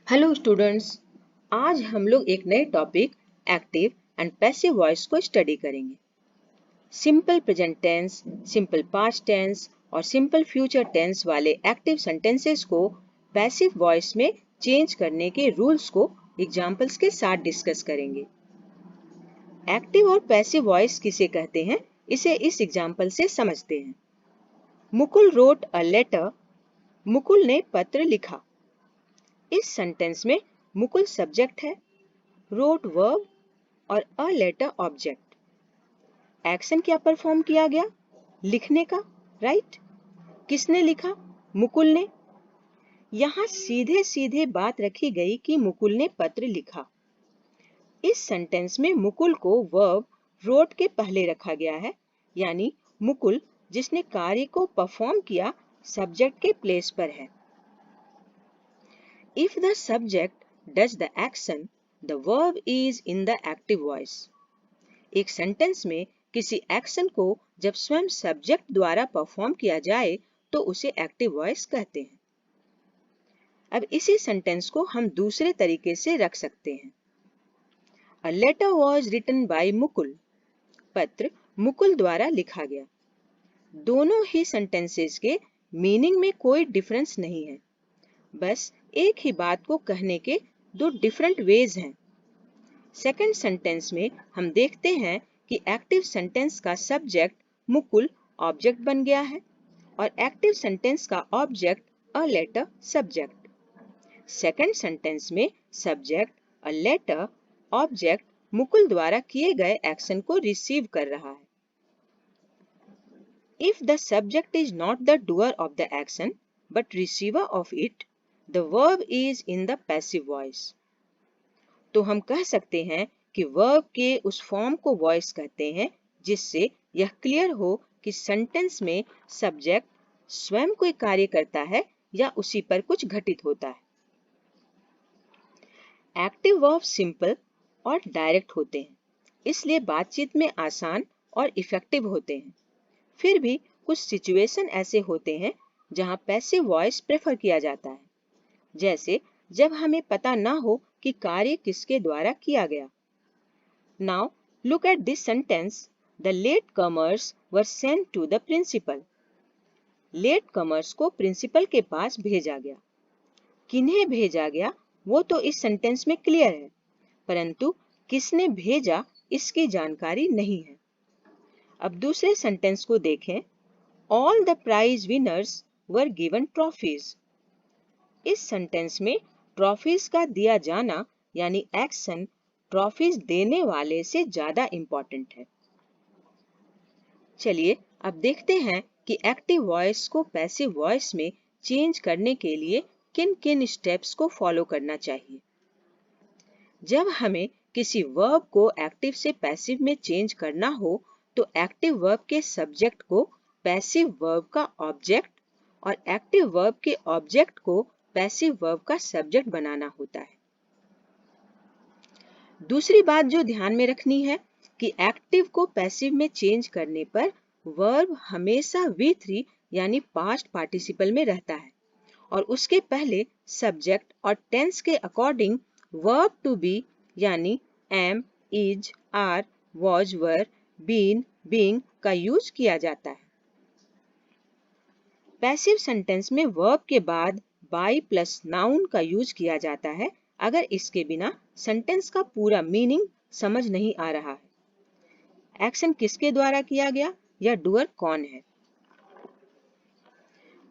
Hello students, आज हम लोग एक नए topic active and passive voice को स्टडी करेंगे। Simple present tense, simple past tense और सिंपल फ्यूचर टेंस वाले एक्टिव सेंटेंसेस को पैसिव वॉइस में चेंज करने के रूल्स को एग्जांपल्स के साथ डिस्कस करेंगे। एक्टिव और पैसिव वॉइस किसे कहते हैं, इसे इस एग्जांपल से समझते हैं। Mukul wrote a letter, Mukul ने पत्र लिखा। इस सेंटेंस में मुकुल सब्जेक्ट है, रोट वर्ब और अ लेटर ऑब्जेक्ट। एक्शन क्या परफॉर्म किया गया? लिखने का, राइट? किसने लिखा? मुकुल ने। यहाँ सीधे सीधे बात रखी गई कि मुकुल ने पत्र लिखा। इस सेंटेंस में मुकुल को वर्ब रोट के पहले रखा गया है, यानी मुकुल जिसने कार्य को परफॉर्म किया सब्जेक्ट के प्लेस पर है। If the subject does the action, the verb is in the active voice. एक सेंटेंस में किसी एक्शन को जब स्वयं सब्जेक्ट द्वारा परफॉर्म किया जाए तो उसे एक्टिव वॉइस कहते हैं। अब इसी सेंटेंस को हम दूसरे तरीके से रख सकते हैं। A letter was written by Mukul. पत्र मुकुल द्वारा लिखा गया। दोनों ही सेंटेंसेस के मीनिंग में कोई डिफरेंस नहीं है, बस एक ही बात को कहने के दो डिफरेंट वेज हैं। सेकंड सेंटेंस में हम देखते हैं कि एक्टिव सेंटेंस का सब्जेक्ट मुकुल ऑब्जेक्ट बन गया है और एक्टिव सेंटेंस का object a letter subject. Second sentence में subject a letter object Mukul द्वारा किए गए एक्शन को रिसीव कर रहा है। If the subject is not the doer of the action but receiver of it, The verb is in the passive voice. तो हम कह सकते हैं कि verb के उस फॉर्म को voice कहते हैं जिससे यह क्लियर हो कि सेंटेंस में सब्जेक्ट स्वयं कोई कार्य करता है या उसी पर कुछ घटित होता है। एक्टिव वर्ब सिंपल और डायरेक्ट होते हैं, इसलिए बातचीत में आसान और इफेक्टिव होते हैं। फिर भी कुछ सिचुएशन ऐसे होते हैं जहां पैसिव वॉइस प्रेफर किया जाता है, जैसे जब हमें पता ना हो कि कार्य किसके द्वारा किया गया। Now look at this sentence. The latecomers were sent to the principal. Latecomers को प्रिंसिपल के पास भेजा गया। किन्हें भेजा गया वो तो इस सेंटेंस में क्लियर है, परंतु किसने भेजा इसकी जानकारी नहीं है। अब दूसरे सेंटेंस को देखें। All the prize winners were given trophies. इस सेंटेंस में ट्रॉफीज का दिया जाना यानी एक्शन ट्रॉफीज देने वाले से ज्यादा इंपॉर्टेंट है। चलिए अब देखते हैं कि एक्टिव वॉइस को पैसिव वॉइस में चेंज करने के लिए किन किन स्टेप्स को फॉलो करना चाहिए। जब हमें किसी वर्ब को एक्टिव से पैसिव में चेंज करना हो तो एक्टिव वर्ब के सब्जेक्ट को पैसिव वर्ब का ऑब्जेक्ट और एक्टिव वर्ब के ऑब्जेक्ट को पैसिव वर्ब का सब्जेक्ट बनाना होता है। दूसरी बात जो ध्यान में रखनी है कि एक्टिव को पैसिव में चेंज करने पर वर्ब हमेशा V3 यानी पास्ट पार्टिसिपल में रहता है और उसके पहले सब्जेक्ट और टेंस के अकॉर्डिंग वर्ब टू बी यानी am, is, are, was, were, been, being का यूज किया जाता है। पैसिव सेंटेंस में वर्ब के बाद बाई प्लस नाउन का यूज किया जाता है अगर इसके बिना सेंटेंस का पूरा मीनिंग समझ नहीं आ रहा है। एक्शन किसके द्वारा किया गया या डूअर कौन है।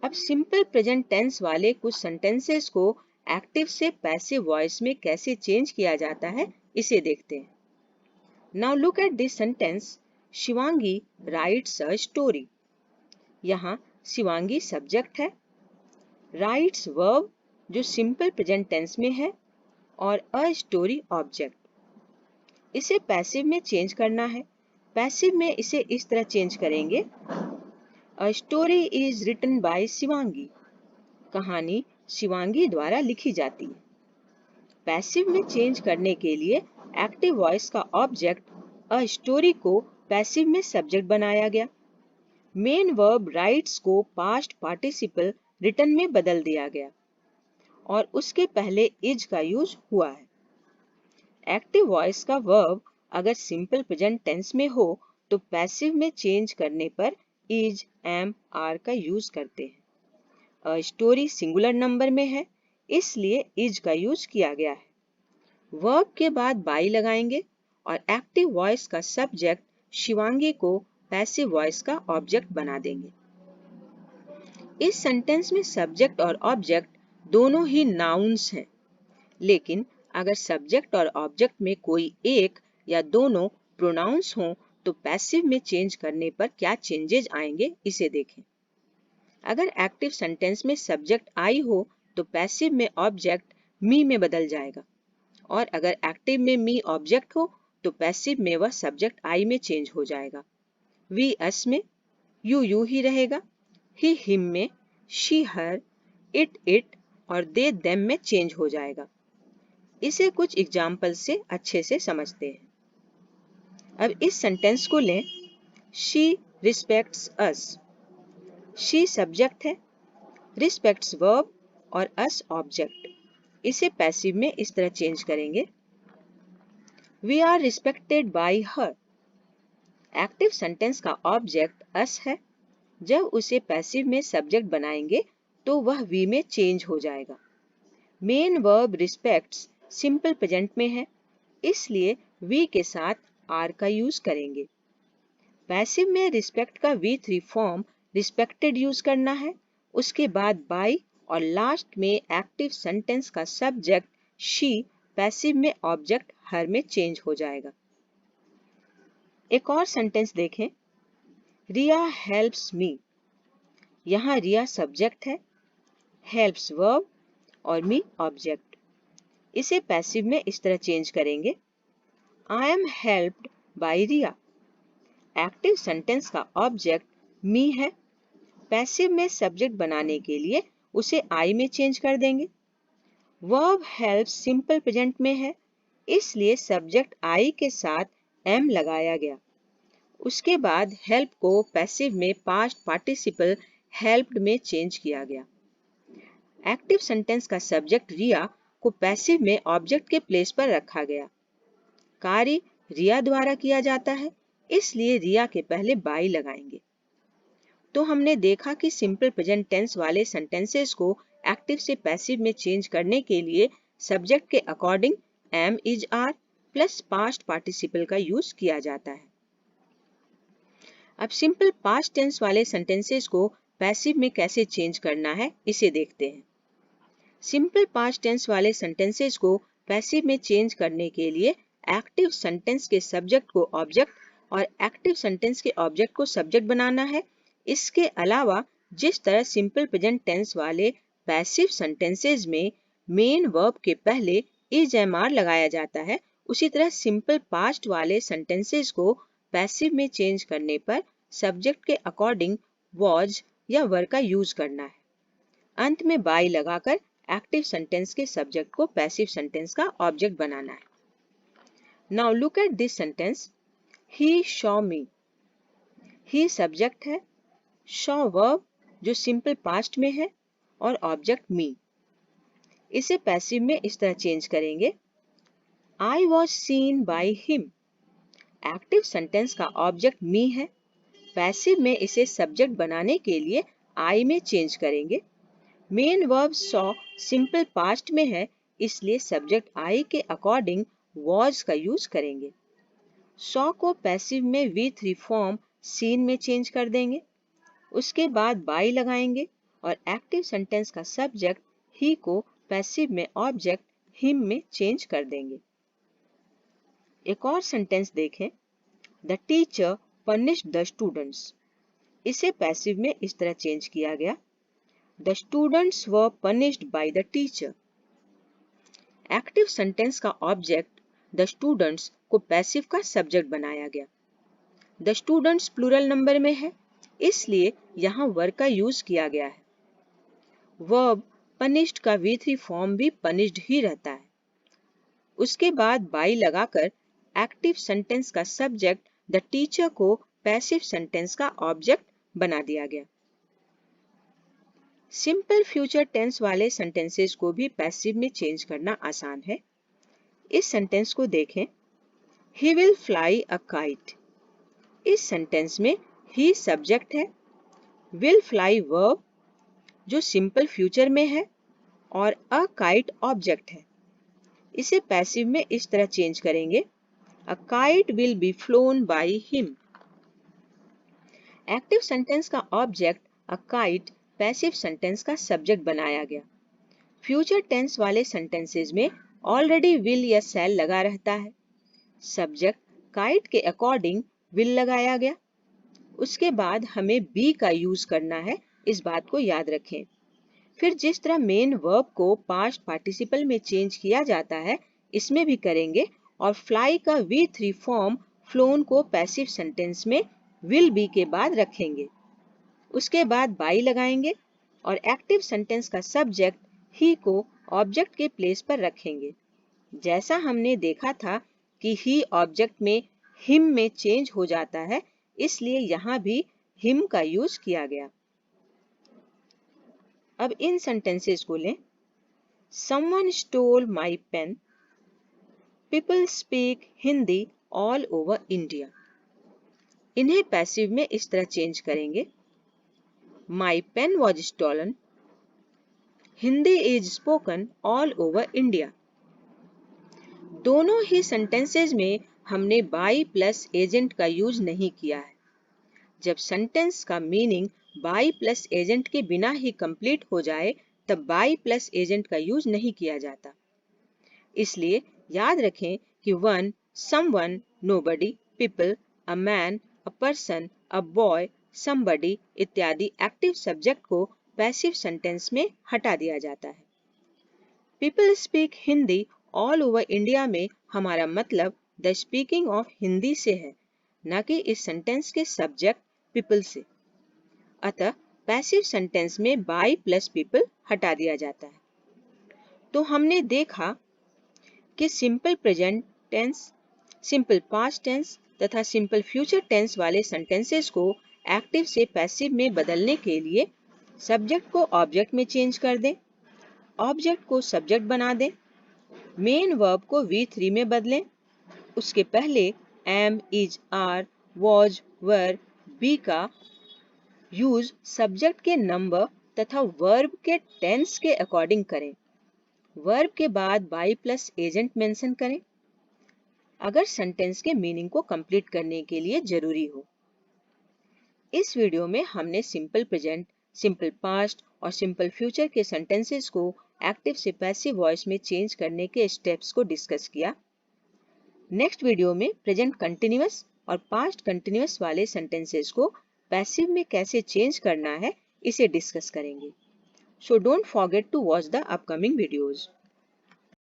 अब सिंपल प्रेजेंट टेंस वाले कुछ सेंटेंसेस को एक्टिव से पैसिव वॉइस में कैसे चेंज किया जाता है इसे देखते हैं। Now look at this sentence. Shivangi writes a story. यहाँ शिवांगी सब्जेक्ट है, राइट्स वर्ब जो सिंपल प्रेजेंट टेंस में है और अ स्टोरी ऑब्जेक्ट। इसे पैसिव में चेंज करना है। पैसिव में इसे इस तरह चेंज करेंगे। A story is written by Shivangi. कहानी शिवांगी द्वारा लिखी जाती है। पैसिव में चेंज करने के लिए एक्टिव वॉइस का ऑब्जेक्ट अ स्टोरी को पैसिव में सब्जेक्ट बनाया गया। मेन वर्ब राइट्स को पास्ट पार्टिसिपल रिटन में बदल दिया गया और उसके पहले इज का यूज हुआ है। एक्टिव वॉइस का वर्ब अगर सिंपल प्रेजेंट टेंस में हो तो पैसिव में चेंज करने पर इज, एम, आर का यूज करते हैं। स्टोरी सिंगुलर नंबर में है, इसलिए इज का यूज किया गया है। वर्ब के बाद बाई लगाएंगे और एक्टिव वॉइस का सब्जेक्ट शिवांगी को पैसिव वॉइस का ऑब्जेक्ट बना देंगे। इस सेंटेंस में सब्जेक्ट और ऑब्जेक्ट दोनों ही नाउन्स हैं, लेकिन अगर सब्जेक्ट और ऑब्जेक्ट में कोई एक या दोनों प्रोनाउंस हों तो पैसिव में चेंज करने पर क्या चेंजेस आएंगे इसे देखें। अगर एक्टिव सेंटेंस में सब्जेक्ट आई हो तो पैसिव में ऑब्जेक्ट मी में बदल जाएगा, और अगर एक्टिव में मी ऑब्जेक्ट हो तो पैसिव में वह सब्जेक्ट आई में चेंज हो जाएगा। वी अस में, यू ही रहेगा, ही हिम में, शी हर, इट और दे देम में चेंज हो जाएगा। इसे कुछ एग्जाम्पल से अच्छे से समझते हैं। अब इस सेंटेंस को लें, she respects us. She subject है, रिस्पेक्ट्स वर्ब और अस ऑब्जेक्ट। इसे पैसिव में इस तरह चेंज करेंगे, we are respected by her. Active sentence का ऑब्जेक्ट अस है, जब उसे पैसिव में सब्जेक्ट बनाएंगे तो वह वी में चेंज हो जाएगा। Main verb respects simple present में है, इसलिए वी के साथ आर का यूज करेंगे। पैसिव में रिस्पेक्ट का V3 फॉर्म रिस्पेक्टेड यूज करना है, उसके बाद बाय और लास्ट में एक्टिव सेंटेंस का सब्जेक्ट शी पैसिव में ऑब्जेक्ट हर में चेंज हो जाएगा। एक और सेंटेंस देखें, रिया हेल्प्स मी। यहाँ रिया सब्जेक्ट है, हेल्प्स वर्ब और मी ऑब्जेक्ट। इसे पैसिव में इस तरह चेंज करेंगे, I am helped by Riya. Active sentence का ऑब्जेक्ट मी है, पैसिव में सब्जेक्ट बनाने के लिए उसे आई में चेंज कर देंगे। वर्ब हेल्प सिंपल प्रेजेंट में है, इसलिए सब्जेक्ट आई के साथ एम लगाया गया। उसके बाद हेल्प को पैसिव में पास्ट पार्टिसिपल हेल्प्ड में चेंज किया गया। एक्टिव सेंटेंस का सब्जेक्ट रिया को पैसिव में ऑब्जेक्ट के प्लेस पर रखा गया। कार्य रिया द्वारा किया जाता है, इसलिए रिया के पहले बाई लगाएंगे। तो हमने देखा कि सिंपल प्रेजेंट टेंस वाले सेंटेंसेस को एक्टिव से पैसिव में चेंज करने के लिए सब्जेक्ट के according am, is, are plus past participle का यूज किया जाता है। अब सिंपल पास्ट टेंस वाले सेंटेंसेस को पैसिव में कैसे चेंज करना है इसे देखते हैं। सिंपल पास्ट टेंस वाले सेंटेंसेस को पैसिव में चेंज करने के लिए एक्टिव सेंटेंस के सब्जेक्ट को ऑब्जेक्ट और एक्टिव सेंटेंस के ऑब्जेक्ट को सब्जेक्ट बनाना है। इसके अलावा जिस तरह सिंपल प्रेजेंट टेंस वाले पैसिव सेंटेंसेस में मेन वर्ब के पहले इज, एम, आर लगाया जाता है, उसी तरह सिंपल पास्ट वाले सेंटेंसेस को पैसिव में चेंज करने पर सब्जेक्ट के अकॉर्डिंग वॉज या वर का यूज करना है। अंत में बाई लगाकर एक्टिव सेंटेंस के सब्जेक्ट को पैसिव सेंटेंस का ऑब्जेक्ट बनाना है। Now look at this sentence, he Shaw me. He subject है, शॉ वर्ब जो सिंपल पास्ट में है और ऑब्जेक्ट मी। इसे पैसिव में इस तरह चेंज करेंगे, I was seen by him. Active sentence का ऑब्जेक्ट मी है, पैसिव में इसे सब्जेक्ट बनाने के लिए आई में चेंज करेंगे। Main verb saw simple past में है, इसलिए सब्जेक्ट आई के अकॉर्डिंग वॉज का यूज करेंगे। सॉ को पैसिव में V3 फॉर्म सीन में चेंज कर देंगे। उसके बाद बाई लगाएंगे और एक्टिव सेंटेंस का सब्जेक्ट ही को पैसिव में ऑब्जेक्ट हिम में चेंज कर देंगे। एक और सेंटेंस देखें, the teacher punished the students. इसे पैसिव में इस तरह चेंज किया गया, The students were punished by the teacher. Active sentence का ऑब्जेक्ट द स्टूडेंट्स को पैसिव का सब्जेक्ट बनाया गया। द स्टूडेंट्स प्लूरल नंबर में है, इसलिए यहाँ वर का यूज किया गया है। वर्ब पनिश्ड का V3 फॉर्म भी पनिश्ड ही रहता है। उसके बाद बाई लगाकर एक्टिव सेंटेंस का सब्जेक्ट द टीचर को पैसिव सेंटेंस का ऑब्जेक्ट बना दिया गया। सिंपल फ्यूचर टेंस वाले सेंटेंसेस को भी पैसिव में चेंज करना आसान है। इस सेंटेंस को देखें, He will fly a kite। इस सेंटेंस में he सब्जेक्ट है, will fly वर्ब जो सिंपल फ्यूचर में है और a kite ऑब्जेक्ट है। इसे पैसिव में इस तरह चेंज करेंगे, A kite will be flown by him। Active sentence का object a kite passive sentence का सब्जेक्ट बनाया गया। फ्यूचर टेंस वाले सेंटेंसेस में ऑलरेडी will या shall लगा रहता है। सब्जेक्ट काइट के अकॉर्डिंग will लगाया गया। उसके बाद हमें be का यूज करना है, इस बात को याद रखें। फिर जिस तरह मेन वर्ब को पास्ट पार्टिसिपल में चेंज किया जाता है, इसमें भी करेंगे और फ्लाई का V3 फॉर्म फ्लोन को पैसिव सेंटेंस में will be के बाद रखेंगे। उसके बाद by लगाएंगे और एक्टिव सेंटेंस का सब्जेक्ट he को ऑब्जेक्ट के प्लेस पर रखेंगे। जैसा हमने देखा था कि he ऑब्जेक्ट में him में चेंज हो जाता है, इसलिए यहाँ भी him का यूज किया गया। अब इन सेंटेंसेस को लें। Someone stole my pen। People speak Hindi all over India। इन्हें पैसिव में इस तरह चेंज करेंगे, My pen was stolen। Hindi is spoken all over India। दोनों ही सेंटेंसेस में हमने by प्लस एजेंट का यूज नहीं किया है। जब सेंटेंस का मीनिंग by प्लस एजेंट के बिना ही कंप्लीट हो जाए, तब by प्लस एजेंट का यूज नहीं किया जाता। इसलिए याद रखें कि one, someone, nobody, people, a man, a person, a boy, somebody इत्यादि एक्टिव सब्जेक्ट को पैसिव सेंटेंस में हटा दिया जाता है। People speak Hindi all over India में हमारा मतलब द स्पीकिंग ऑफ हिंदी से है, न कि इस सेंटेंस के सब्जेक्ट पीपल से। अतः पैसिव सेंटेंस में by प्लस पीपल हटा दिया जाता है। तो हमने देखा कि simple present tense, simple past tense तथा सिंपल फ्यूचर टेंस वाले सेंटेंसेस को एक्टिव से पैसिव में बदलने के लिए सब्जेक्ट को ऑब्जेक्ट में चेंज कर दें, ऑब्जेक्ट को सब्जेक्ट बना दें, मेन वर्ब को V3 में बदलें, उसके पहले am, is, are, was, were, be का यूज सब्जेक्ट के नंबर तथा वर्ब के टेंस के अकॉर्डिंग करें। वर्ब के बाद by प्लस एजेंट मेंशन करें, अगर सेंटेंस के मीनिंग को कंप्लीट करने के लिए जरूरी हो। इस वीडियो में हमने सिंपल प्रेजेंट, सिंपल पास्ट और सिंपल फ्यूचर के सेंटेंसेस को एक्टिव से पैसिव वॉइस में चेंज करने के स्टेप्स को डिस्कस किया। नेक्स्ट वीडियो में प्रेजेंट कंटिन्यूअस और पास्ट कंटिन्यूअस वाले सेंटेंसेस को पैसिव में कैसे चेंज करना है, इसे डिस्कस करेंगे। So don't forget to watch the upcoming videos.